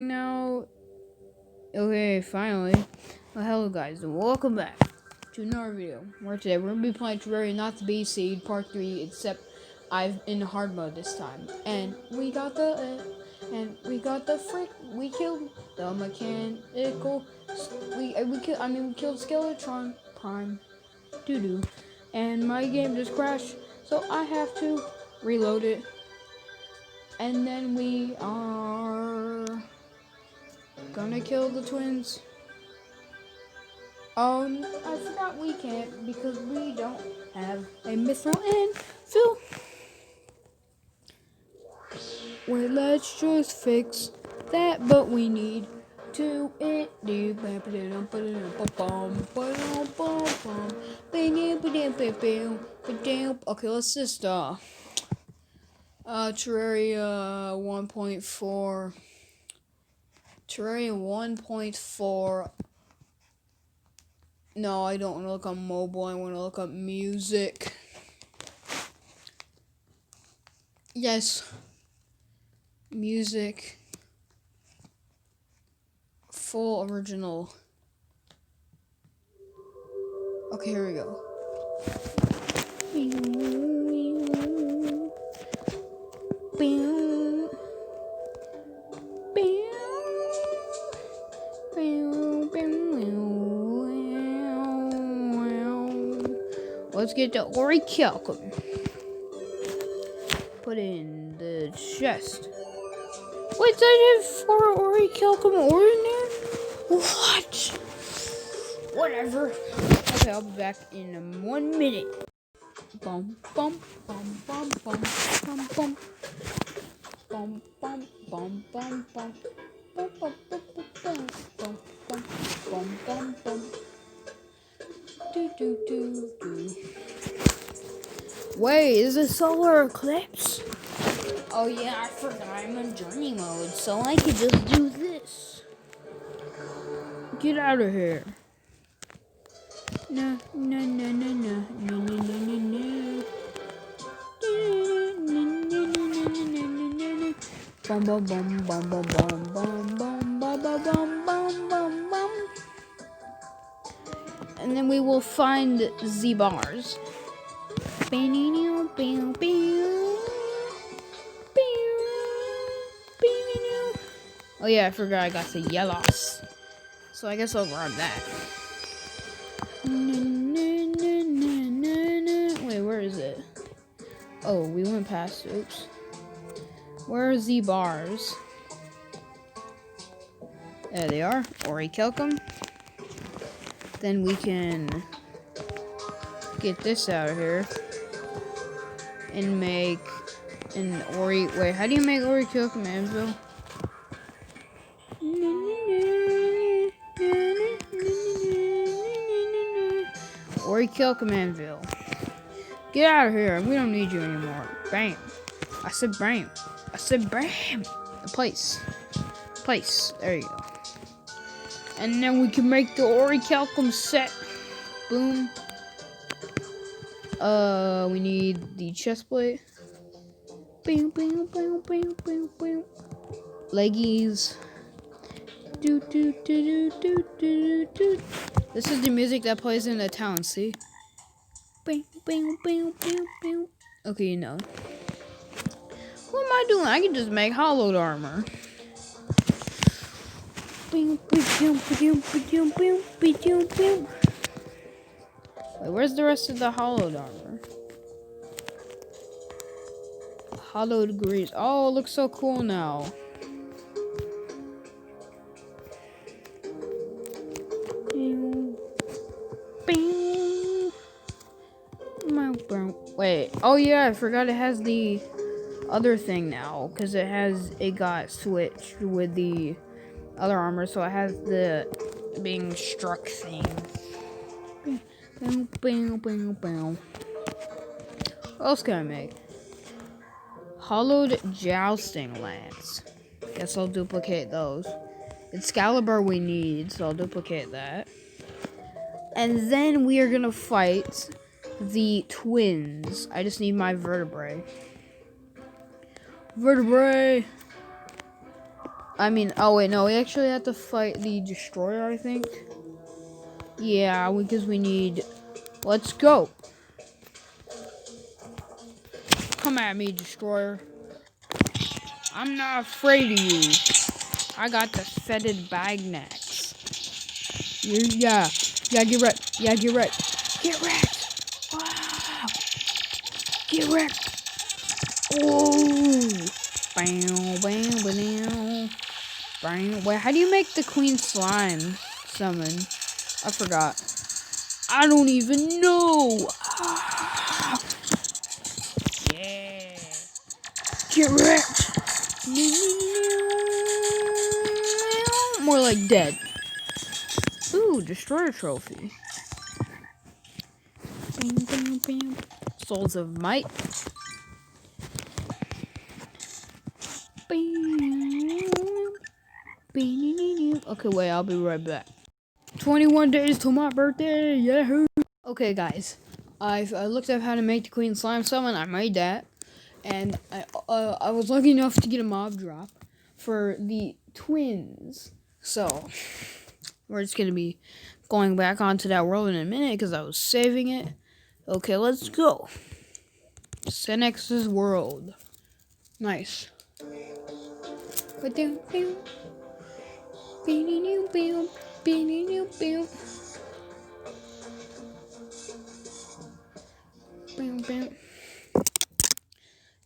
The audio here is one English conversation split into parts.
Now, okay, finally. Well, hello guys, and welcome back to another video. Where today we're gonna be playing Terraria, not the B seed, part 3, except I've in hard mode this time. And we got the freak. We killed the mechanical. We killed Skeletron Prime. Doo doo. And my game just crashed, so I have to reload it. And then we are gonna kill the twins. I forgot we can't because we don't have a mithril and Phil. Well, let's just fix that, but we need to Okay, let's just Terraria 1.4. Terraria 1.4. No, I don't want to look on mobile. I want to look up music. Yes. Music. Full original. Okay, here we go. Let's get the orichalcum. Put it in the chest. Wait, did I have 4 orichalcum ore in there? What? Whatever. Okay, I'll be back in 1 minute. Bum bum bum bum bum bum bum bum bum bum bum bum bum bum bum bum bum bum bum bum. Do do do do. Wait, is it solar eclipse? Oh yeah, I forgot I'm in journey mode, so I could just do this. Get out of here. No, no, no, no, no, no, no, no, no, no. Bum bum bum bum bum bum bum bum bum bum bum bum bum. And then we will find the bars. Oh yeah, I forgot I got the yellows. So I guess I'll grab that. Wait, where is it? Oh, we went past. Oops. Where are the bars? There they are. Orichalcum. Then we can get this out of here and make an Wait, how do you make orichalcum anvil? Orichalcum anvil. Get out of here. We don't need you anymore. Bam. I said bam. I said bam. The place. There you go. And then we can make the orichalcum set. Boom. We need the chest plate. Bam, bam, bam, bam, bam, bam. Leggies. Do do do do do do do. This is the music that plays in the town. See? Bam, bam, bam, bam, bam. Okay, no. What am I doing? I can just make hollowed armor. Wait, where's the rest of the hollowed armor? Hollowed grease. Oh, it looks so cool now. Wait. Oh yeah, I forgot it has the other thing now, because it got switched with the other armor, so it has the being struck thing. What else can I make? Hollowed jousting lance. Guess I'll duplicate those. Excalibur we need, so I'll duplicate that. And then we are gonna fight the twins. I just need my vertebrae. Vertebrae! I mean, oh wait, no, we actually have to fight the destroyer, I think. Yeah, because we need. Let's go. Come at me, destroyer. I'm not afraid of you. I got the fetid bagnax. Yeah, get wrecked. Yeah, get wrecked. Get wrecked. Wow. Get wrecked. Oh. Bam, bam, bam. Bam. Wait, how do you make the queen slime summon? I forgot. I don't even know. Ah. Yeah. Get wrecked. More like dead. Ooh, destroyer trophy. Bam, bam, bam. Souls of Might. Okay, wait, I'll be right back. 21 days till my birthday, yahoo! Okay, guys, I looked up how to make the Queen Slime Summon. I made that, and I was lucky enough to get a mob drop for the twins. So we're just gonna be going back onto that world in a minute because I was saving it. Okay, let's go. Senex's world. Nice. Do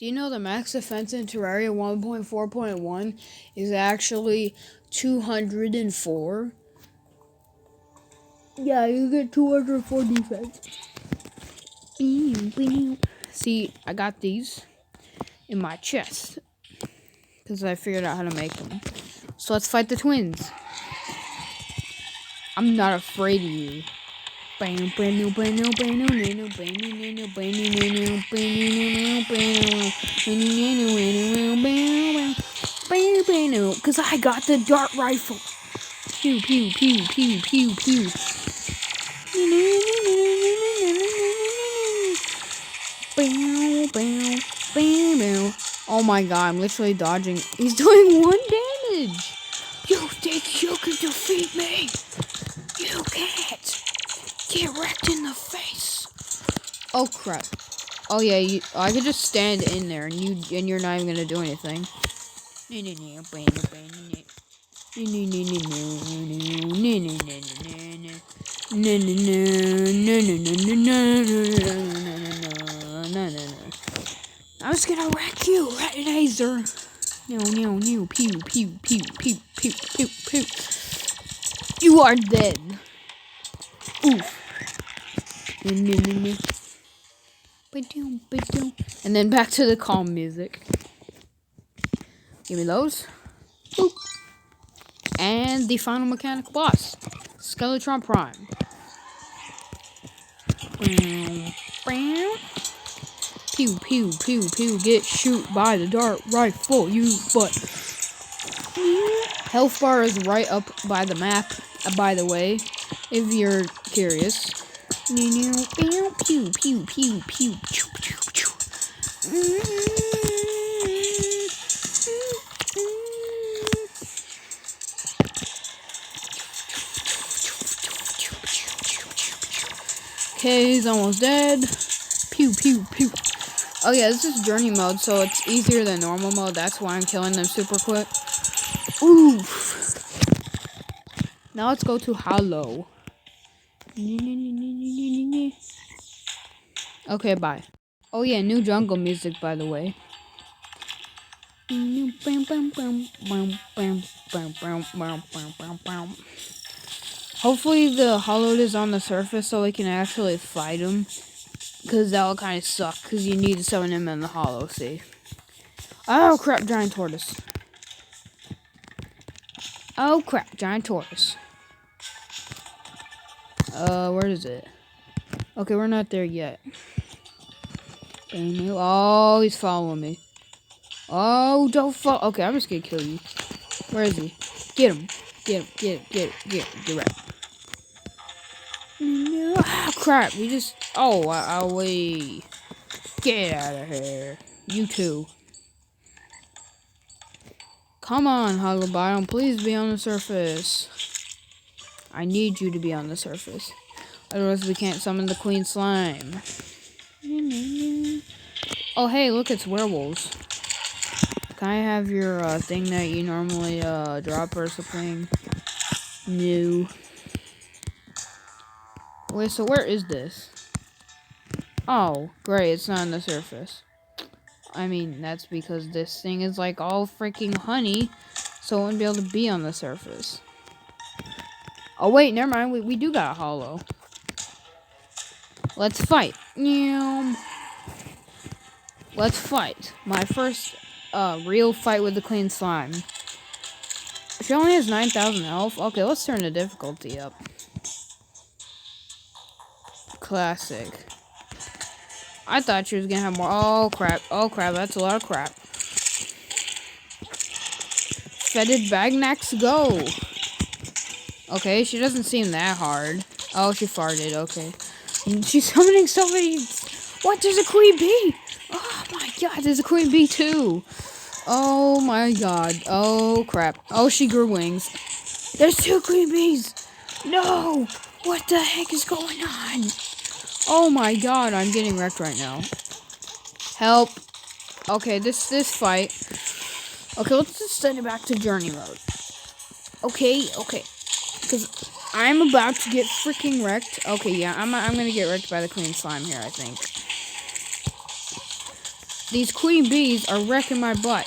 you know the max defense in Terraria 1.4.1 is actually 204? Yeah, you get 204 defense. See, I got these in my chest because I figured out how to make them. So let's fight the twins. I'm not afraid of you. Because I got the dart rifle. Pew, pew, pew, pew, pew, pew. Oh my god, I'm literally dodging. He's doing 1 damage. You think you can defeat me? You can't. Get wrecked in the face. Oh crap. Oh yeah, I could just stand in there and you're not even gonna do anything. I'm just gonna wreck you, laser. No, pew, pew, pew, pew, pew, pew, pew. You are dead. Oof. And then back to the calm music. Give me those. Boop. And the final mechanical boss, Skeletron Prime. Pew, pew, pew, pew. Get shoot by the dart rifle, you butt. Health bar is right up by the map, by the way, if you're curious. Pew, pew, pew, pew, pew, pew, pew, pew. Okay, he's almost dead. Pew, pew, pew. Oh yeah, this is journey mode, so it's easier than normal mode. That's why I'm killing them super quick. Oof. Now let's go to Hollow. Okay, bye. Oh yeah, new jungle music, by the way. Hopefully the Hollowed is on the surface so we can actually fight him. Because that would kind of suck, because you need to summon him in the Hollow, see? Oh crap, giant tortoise. Oh crap, giant tortoise. Where is it? Okay, we're not there yet. Oh, he's following me. Oh, don't fall. Okay, I'm just gonna kill you. Where is he? Get him. Get right. Ah, crap. He just. Oh, wait. Get out of here. You too. Come on, Hollow Biome, please be on the surface. I need you to be on the surface. Otherwise we can't summon the Queen Slime. Oh hey, look, it's werewolves. Can I have your thing that you normally drop or something? No. Wait, so where is this? Oh, great, it's not on the surface. I mean, that's because this thing is like all freaking honey, so it wouldn't be able to be on the surface. Oh wait, never mind, we do got a hollow. Let's fight. Let's fight. My first real fight with the Clean Slime. She only has 9,000 health. Okay, let's turn the difficulty up. Classic. I thought she was gonna have more. Oh crap, that's a lot of crap. Fetid Bagnax, go! Okay, she doesn't seem that hard. Oh, she farted, okay. She's summoning so many... What? There's a queen bee! Oh my god, there's a queen bee too! Oh my god. Oh crap. Oh, she grew wings. There's 2 queen bees! No! What the heck is going on? Oh my god, I'm getting wrecked right now. Help. Okay, this fight. Okay, let's just send it back to journey mode. Okay. Because I'm about to get freaking wrecked. Okay, yeah, I'm gonna get wrecked by the Queen Slime here, I think. These queen bees are wrecking my butt.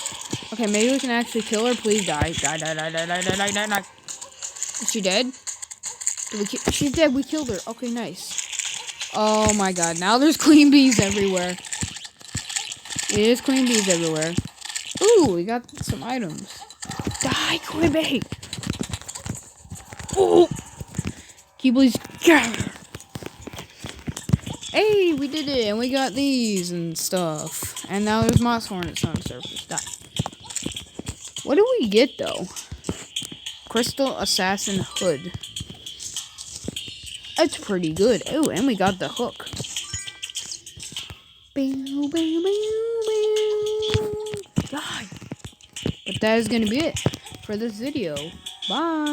Okay, maybe we can actually kill her. Please die. Die. Is she dead? She's dead. We killed her. Okay, nice. Oh my god, now there's queen bees everywhere. It is queen bees everywhere. Ooh, we got some items. Die, queen bee! Oh! Can you please... Hey, we did it, and we got these and stuff. And now there's moss hornets on the surface. Die. What do we get, though? Crystal Assassin Hood. That's pretty good. Oh, and we got the hook. Die. But that is going to be it for this video. Bye.